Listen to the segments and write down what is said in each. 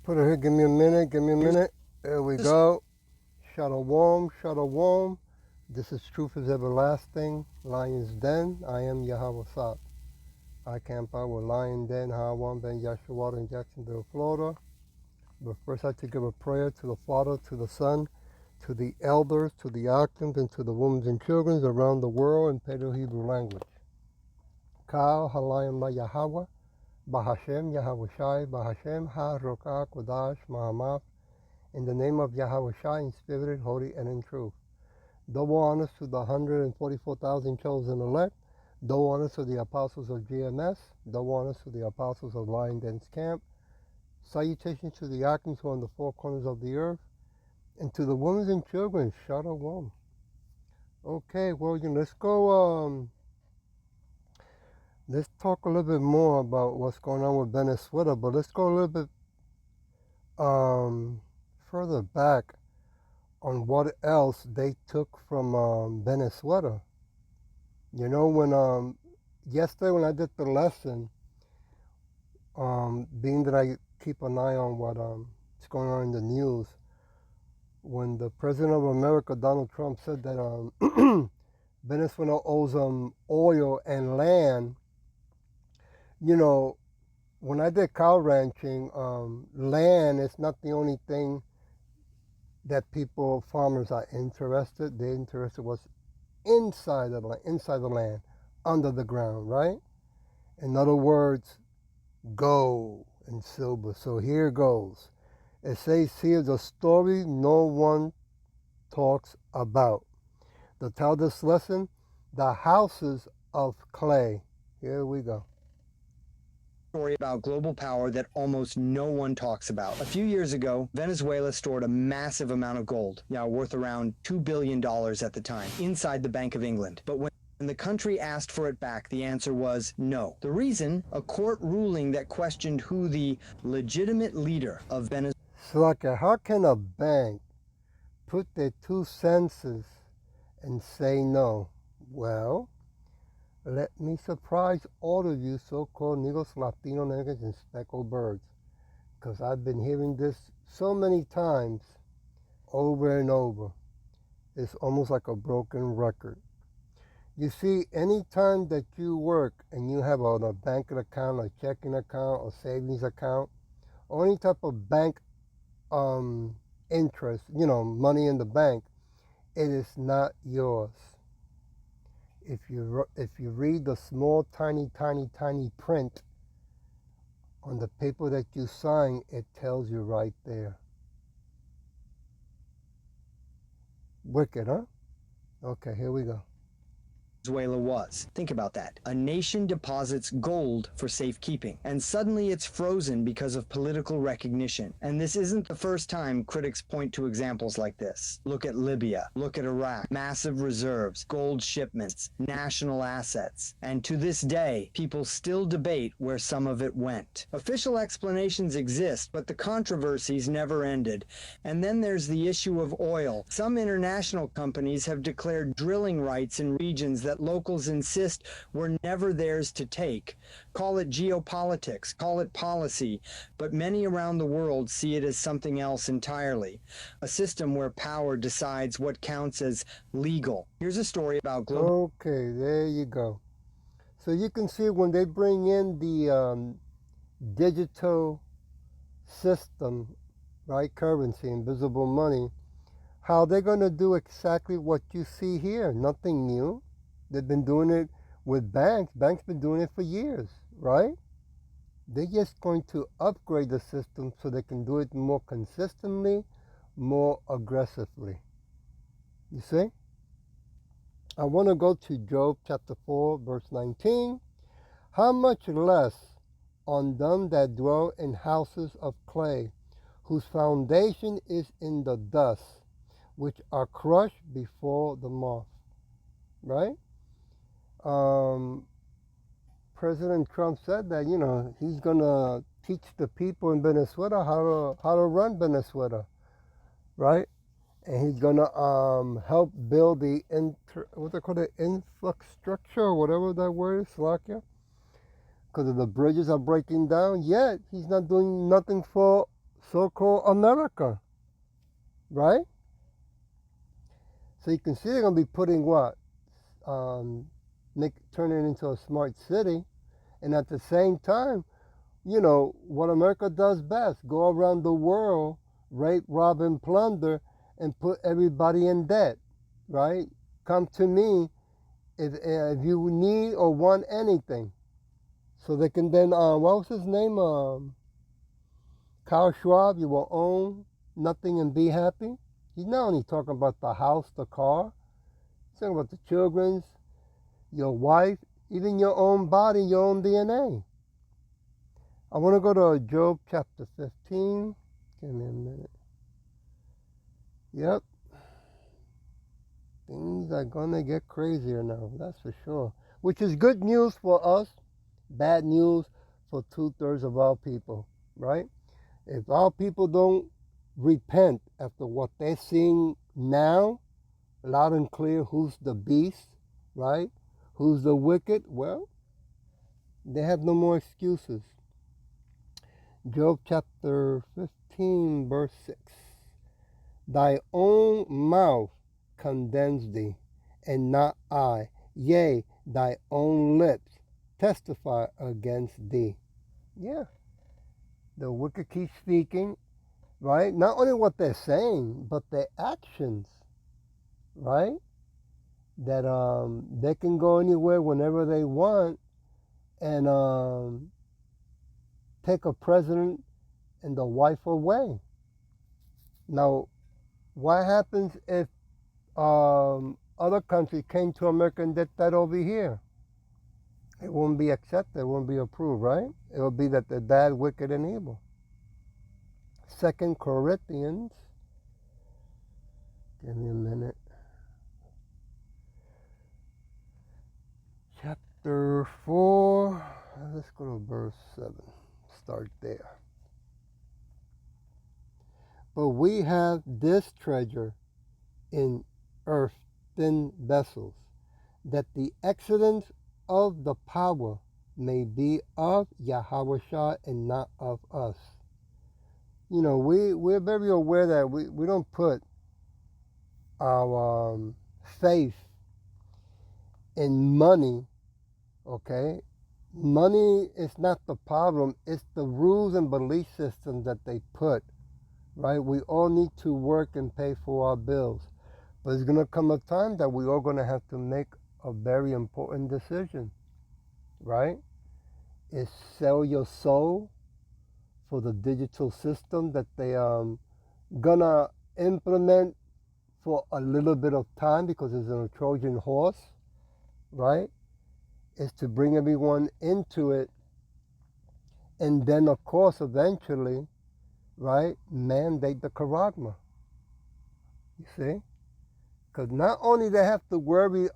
Put it here, give me a minute, Here's There we this. go. Shalom, shalom. This is Truth is Everlasting, Lion's Den. I am Yahweh Sab. I camp out with Lion Den, Hawan Ben Yashua in Jacksonville, Florida. But first I have to give a prayer to the Father, to the Son, to the elders, to the octams, and to the women and children around the world in Paleo-Hebrew language. Kal Halayim La Yahweh, Bahashem Yahweh Shai, Bahashem Ha Rokah Kodash Mahamaf. In the name of Yahweh Shai, in spirit, holy, and in truth. Double honors to the 144,000 chosen elect. Double honors to the apostles of GMS. Double honors to the apostles of Lion Den's Camp. Salutations to the Akins who are on the four corners of the earth. And to the women and children, Shalom. Okay, well, let's talk a little bit more about what's going on with Venezuela, but let's go a little bit further back on what else they took from Venezuela. You know, when yesterday when I did the lesson, being that I keep an eye on what's going on in the news, when the President of America, Donald Trump, said that Venezuela owes oil and land, you know, when I did cow ranching, land is not the only thing that farmers are interested. They're interested what's inside the land, under the ground, right? In other words, gold and silver. So here goes. It says here the story no one talks about. The title of this lesson, The Houses of Clay. Here we go. Story about global power that almost no one talks about. A few years ago, Venezuela stored a massive amount of gold, worth around $2 billion at the time, inside the Bank of England. But when the country asked for it back, the answer was no. The reason? A court ruling that questioned who the legitimate leader of Venezuela. Slaka, how can a bank put their 2 cents and say no? Well, let me surprise all of you so-called Negros, Latino niggas, and speckled birds, because I've been hearing this so many times over and over. It's almost like a broken record. You see, any time that you work and you have a banking account, a checking account, or savings account, or any type of bank interest, money in the bank, it is not yours. If you read the small, tiny print on the paper that you sign, it tells you right there. Wicked, huh? Okay, here we go. Venezuela was. Think about that. A nation deposits gold for safekeeping, and suddenly it's frozen because of political recognition. And this isn't the first time critics point to examples like this. Look at Libya. Look at Iraq. Massive reserves, gold shipments, national assets. And to this day, people still debate where some of it went. Official explanations exist, but the controversies never ended. And then there's the issue of oil. Some international companies have declared drilling rights in regions that locals insist were never theirs to take. Call it geopolitics, call it policy, but many around the world see it as something else entirely. A system where power decides what counts as legal. Here's a story about global. Okay, there you go. So you can see when they bring in the digital system, right, currency, invisible money, how they're going to do exactly what you see here. Nothing new. They've been doing it with banks. Banks been doing it for years, right? They're just going to upgrade the system so they can do it more consistently, more aggressively. You see? I want to go to Job chapter 4, verse 19. How much less on them that dwell in houses of clay, whose foundation is in the dust, which are crushed before the moth. Right? President Trump said that he's gonna teach the people in Venezuela how to run Venezuela, right? And he's gonna help build the what they call it, infrastructure or whatever that word is, Slovakia, because the bridges are breaking down. Yet he's not doing nothing for so-called America, right? So you can see they're going to be putting what? Turn it into a smart city. And at the same time, you know, what America does best, go around the world, rape, rob, and plunder, and put everybody in debt, right? Come to me if you need or want anything. So they can then, what was his name? Kyle Schwab, you will own nothing and be happy. He's not only talking about the house, the car, he's talking about the children's, your wife, even your own body, your own DNA. I want to go to Job chapter 15. Give me a minute. Yep. Things are going to get crazier now, that's for sure. Which is good news for us, bad news for 2/3 of our people, right? If our people don't repent after what they're seeing now, loud and clear, who's the beast, right? Who's the wicked? Well, they have no more excuses. Job chapter 15, verse 6. Thy own mouth condemns thee, and not I. Yea, thy own lips testify against thee. Yeah, the wicked keep speaking, right? Not only what they're saying, but their actions, right? That they can go anywhere whenever they want and take a president and the wife away. Now, what happens if other countries came to America and did that over here? It won't be accepted, it won't be approved, right? It will be that they're bad, wicked, and evil. 2 Corinthians, give me a minute. Chapter 4, let's go to verse 7. Start there. But we have this treasure in earthen vessels, that the excellence of the power may be of Yahweh and not of us. You know, we're very aware that we don't put our faith in money, okay? Money is not the problem. It's the rules and belief system that they put, right? We all need to work and pay for our bills. But there's going to come a time that we're all going to have to make a very important decision, right? Is sell your soul for the digital system that they gonna implement for a little bit of time because it's a Trojan horse, right? Is to bring everyone into it, and then of course eventually, right, mandate the charagma. You see? Because not only they have to worry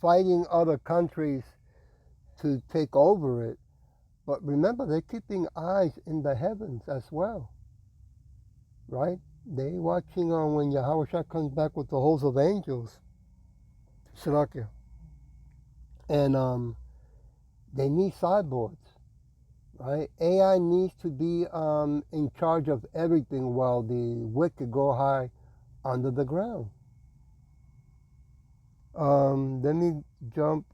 fighting other countries to take over it, but remember they're keeping eyes in the heavens as well, right? They watching on when Yahweh Shah comes back with the host of angels, Shalakia, and they need cyborgs, right? AI needs to be in charge of everything while the wicked go high under the ground. Let me jump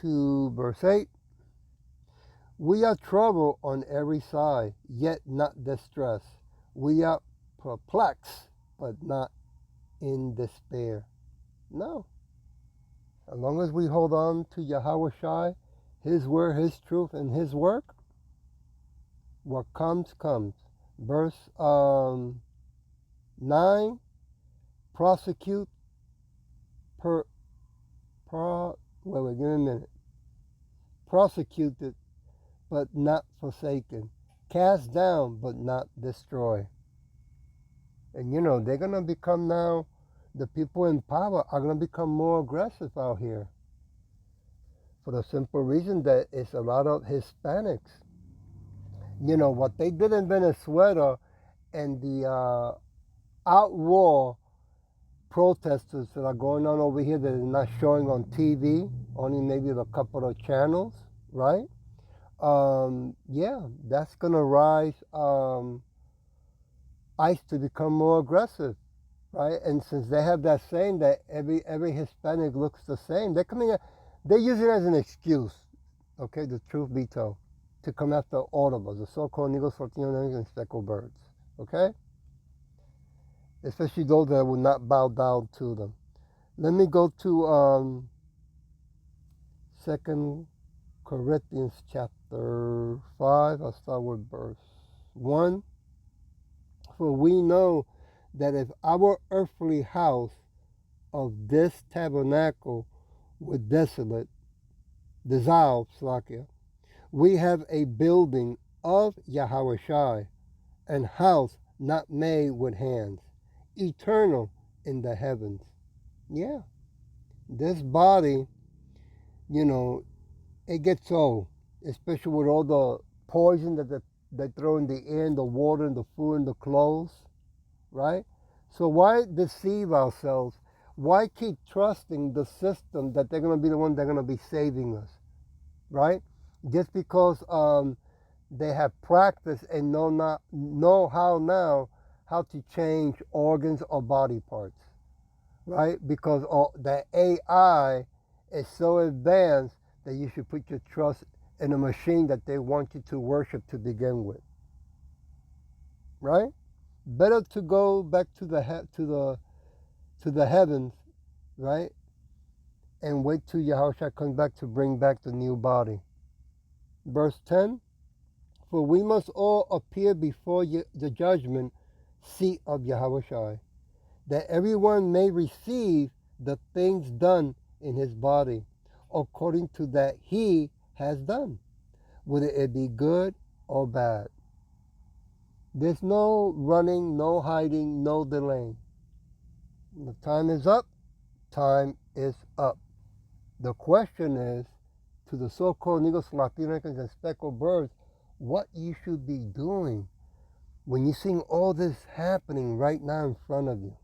to verse 8. We are troubled on every side, yet not distressed. We are perplexed, but not in despair. No. As long as we hold on to Yahweh Shai, His word, His truth, and His work, what comes, comes. Verse 9, prosecute, wait, give me a minute. Prosecuted, but not forsaken. Cast down, but not destroy. And you know, they're going to become now, the people in power are going to become more aggressive out here. For the simple reason that it's a lot of Hispanics. You know, what they did in Venezuela and the outraw protesters that are going on over here that are not showing on TV, only maybe a couple of channels, right? yeah, that's gonna rise ICE to become more aggressive, right? And since they have that saying that every Hispanic looks the same, they're coming, they use it as an excuse. Okay, the truth be told, to come after all of us, the so-called Negros, Latinos, and speckled birds. Okay, especially those that will not bow down to them. Let me go to Second Corinthians chapter 5. I'll start with verse 1. For we know that if our earthly house of this tabernacle were desolate, dissolved, Slakia, we have a building of Yahweh an house not made with hands, eternal in the heavens. Yeah, this body, you know, it gets old, especially with all the poison that they throw in the air, and the water, and the food, and the clothes, right? So why deceive ourselves? Why keep trusting the system that they're going to be the one that's going to be saving us, right? Just because they have practiced and know how now how to change organs or body parts, right? Because the AI is so advanced that you should put your trust in a machine that they want you to worship to begin with, right? Better to go back to the heavens, right? And wait till Yahushua comes back to bring back the new body. Verse 10, for we must all appear before the judgment seat of Yahushua, that everyone may receive the things done in his body, according to that he has done, whether it be good or bad. There's no running, no hiding, no delaying. The time is up. Time is up. The question is, to the so-called Negros, Latinos, and speckled birds, what you should be doing when you're seeing all this happening right now in front of you.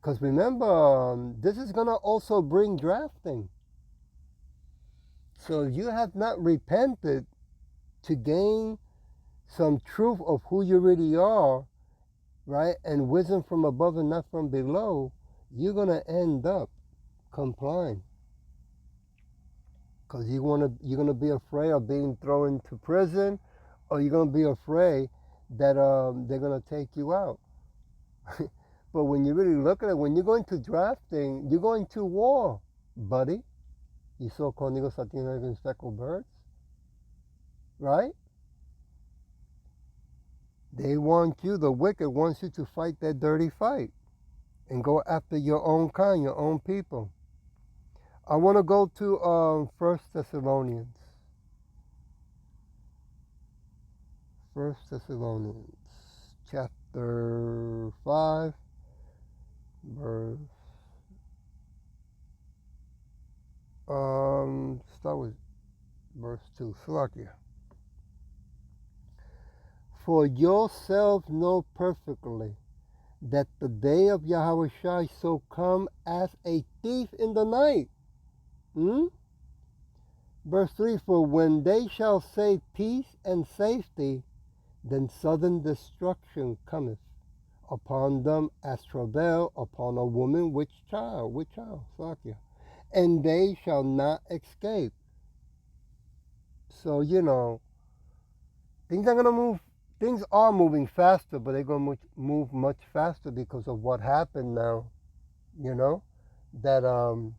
Because remember, this is going to also bring drafting. So if you have not repented to gain some truth of who you really are, right, and wisdom from above and not from below, you're going to end up complying. Because you're going to be afraid of being thrown into prison, or you're going to be afraid that they're going to take you out. But when you really look at it, when you're going to drafting, you're going to war, buddy. You so-called Negros, Latinos, and speckled birds, right? They want you, the wicked wants you to fight that dirty fight and go after your own kind, your own people. I want to go to 1 Thessalonians. 1 Thessalonians chapter 5, verse, start with verse 2. Slakia. For yourselves know perfectly that the day of Yahweh Shai so come as a thief in the night. Verse 3, for when they shall say peace and safety, then sudden destruction cometh upon them as travail upon a woman with child, Slakia, and they shall not escape. So, things are going to move. Things are moving faster, but they're going to move much faster because of what happened now, that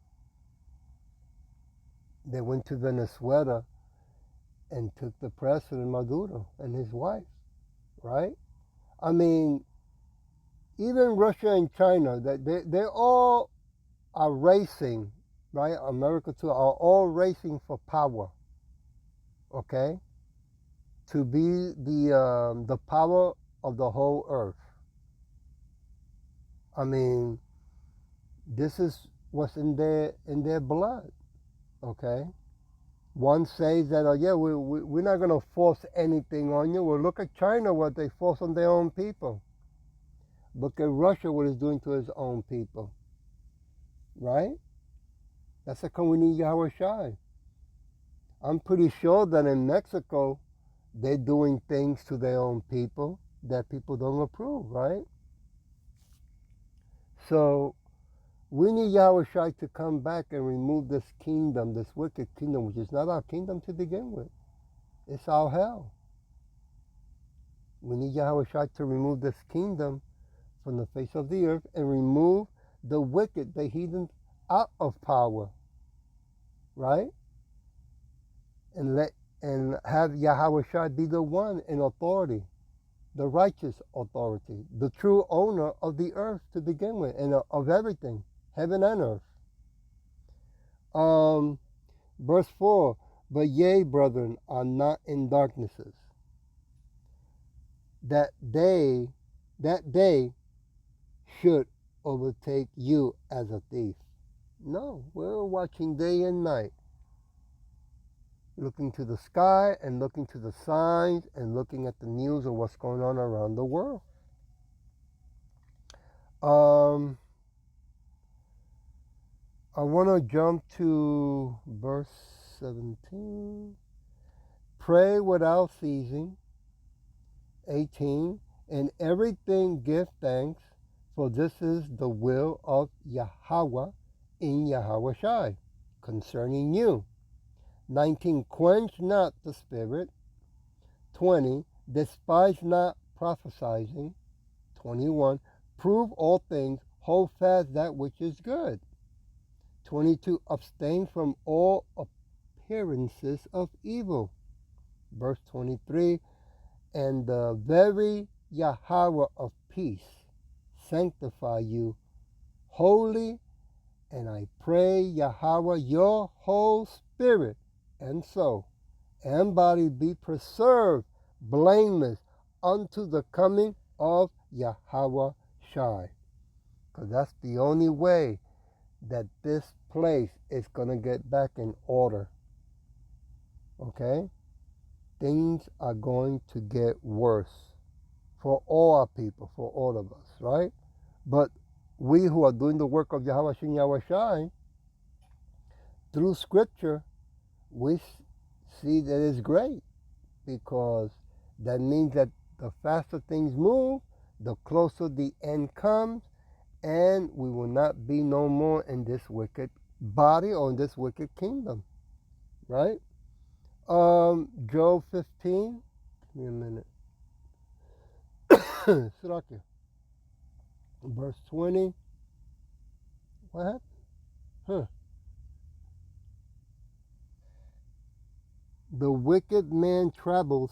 they went to Venezuela and took the president Maduro and his wife, right? I mean, even Russia and China, they all are racing, right? America too, are all racing for power, okay? To be the power of the whole earth. I mean, this is what's in their blood, okay? One says that, we're not going to force anything on you. Well, look at China, what they force on their own people. Look at Russia, what it's doing to its own people, right? That's how come we need Yahweh Shai. I'm pretty sure that in Mexico, they're doing things to their own people that people don't approve, right? So we need Yahweh Shai to come back and remove this kingdom, this wicked kingdom, which is not our kingdom to begin with. It's our hell. We need Yahweh Shai to remove this kingdom from the face of the earth and remove the wicked, the heathens, out of power, right? And have Yahweh Shai be the one in authority, the righteous authority, the true owner of the earth to begin with, and of everything, heaven and earth. Verse 4, but ye, brethren, are not in darknesses, that day should overtake you as a thief. No, we're watching day and night, looking to the sky and looking to the signs and looking at the news of what's going on around the world. I want to jump to verse 17. Pray without ceasing. 18. In everything give thanks, for this is the will of Yahweh in Yahweh Shai concerning you. 19. Quench not the spirit. 20. Despise not prophesying. 21. Prove all things, hold fast that which is good. 22. Abstain from all appearances of evil. Verse 23. And the very Yahweh of peace sanctify you wholly, and I pray Yahweh your whole spirit and soul and body be preserved blameless unto the coming of Yahweh Shai. Because that's the only way that this place is going to get back in order. Okay? Things are going to get worse for all our people, for all of us, right? But we who are doing the work of Yahweh Shem Yahweh Shai, through Scripture, we see that it's great, because that means that the faster things move, the closer the end comes, and we will not be no more in this wicked body or in this wicked kingdom, right? Job 15. Give me a minute. Sirakia. Verse 20. What happened? Huh. The wicked man troubles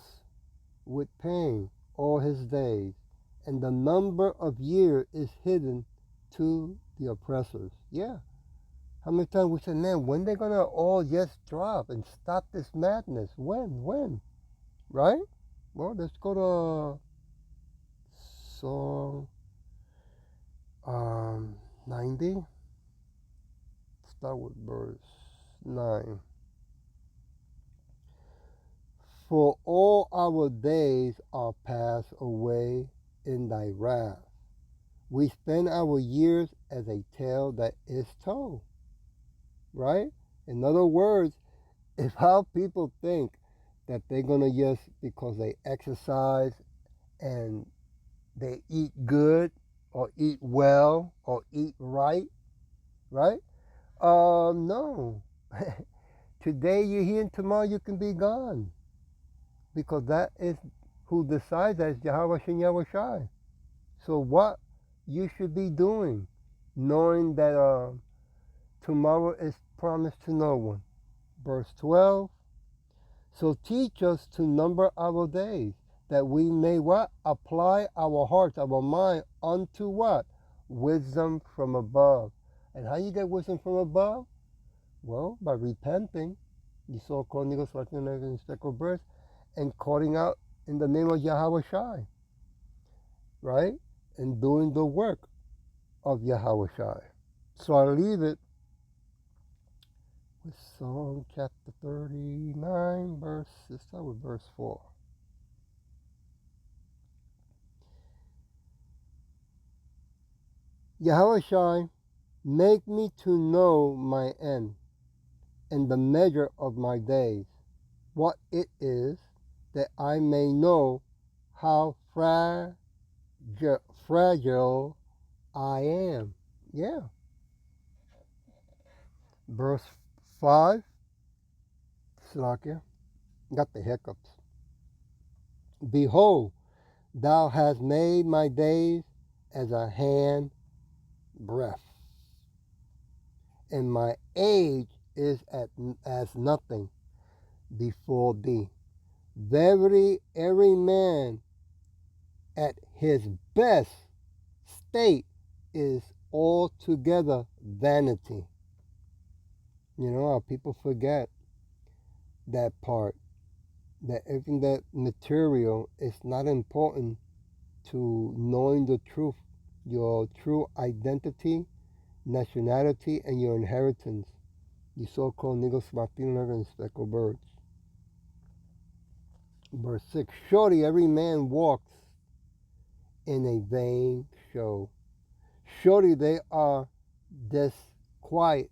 with pain all his days, and the number of years is hidden to the oppressors. Yeah. How many times we said, man, when they gonna all just drop and stop this madness? When? Right? Well, let's go to Psalm 90. Start with verse 9. For all our days are passed away in thy wrath. We spend our years as a tale that is told. Right? In other words, if our people think that they're going to just, because they exercise and they eat good or eat well or eat right, right? No. Today you're here and tomorrow you can be gone. Because that is who decides as Yahweh Shem Yahweh Shai. So what you should be doing, knowing that tomorrow is promised to no one. Verse 12. So teach us to number our days, that we may what? Apply our hearts, our mind unto what? Wisdom from above. And how you get wisdom from above? Well, by repenting. You saw Cornelius Schwarzenegger in Steckle Birth, and calling out in the name of Yahweh Shai, right? And doing the work of Yahweh Shai. So I leave it with Psalm chapter 39, let's start with verse 4. Yahweh Shai, make me to know my end and the measure of my days, what it is, that I may know how fragile I am. Yeah. Verse 5, Slakia, got the hiccups. Behold, thou hast made my days as a hand breadth, and my age is as nothing before thee. Verily, every man at his best state is altogether vanity. You know how people forget that part, that everything that material is not important to knowing the truth, your true identity, nationality, and your inheritance, the so-called Negros Martin and speckled birds. Verse 6, surely every man walks in a vain show. Surely they are disquiet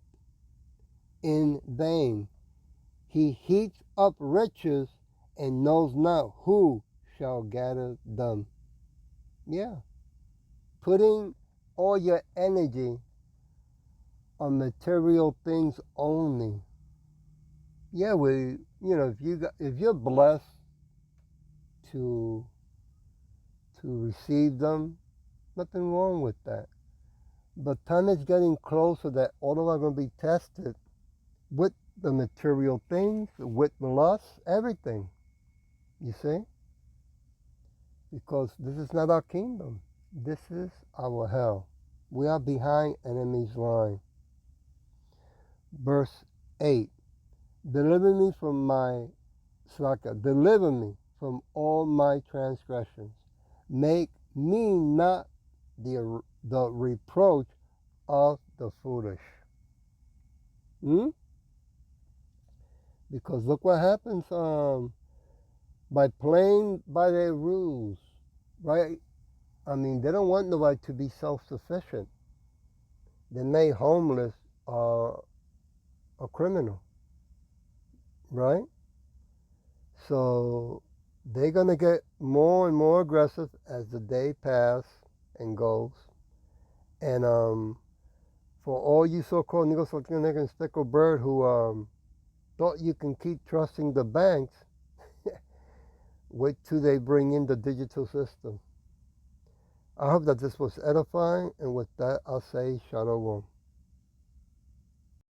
in vain. He heaps up riches and knows not who shall gather them. Yeah. Putting all your energy on material things only. Yeah, if you're blessed to receive them, nothing wrong with that. But time is getting closer that all of us are going to be tested with the material things, with lust, everything. You see? Because this is not our kingdom. This is our hell. We are behind enemy's line. Verse 8. Deliver me from deliver me from all my transgressions. Make me not the reproach of the foolish. Because look what happens by playing by their rules, right? I mean, they don't want nobody to be self-sufficient. They made homeless a criminal, right? So they're going to get more and more aggressive as the day passes and goes. And for all you so-called Negros and speckled bird who thought you can keep trusting the banks, wait till they bring in the digital system. I hope that this was edifying, and with that, I'll say Shalom.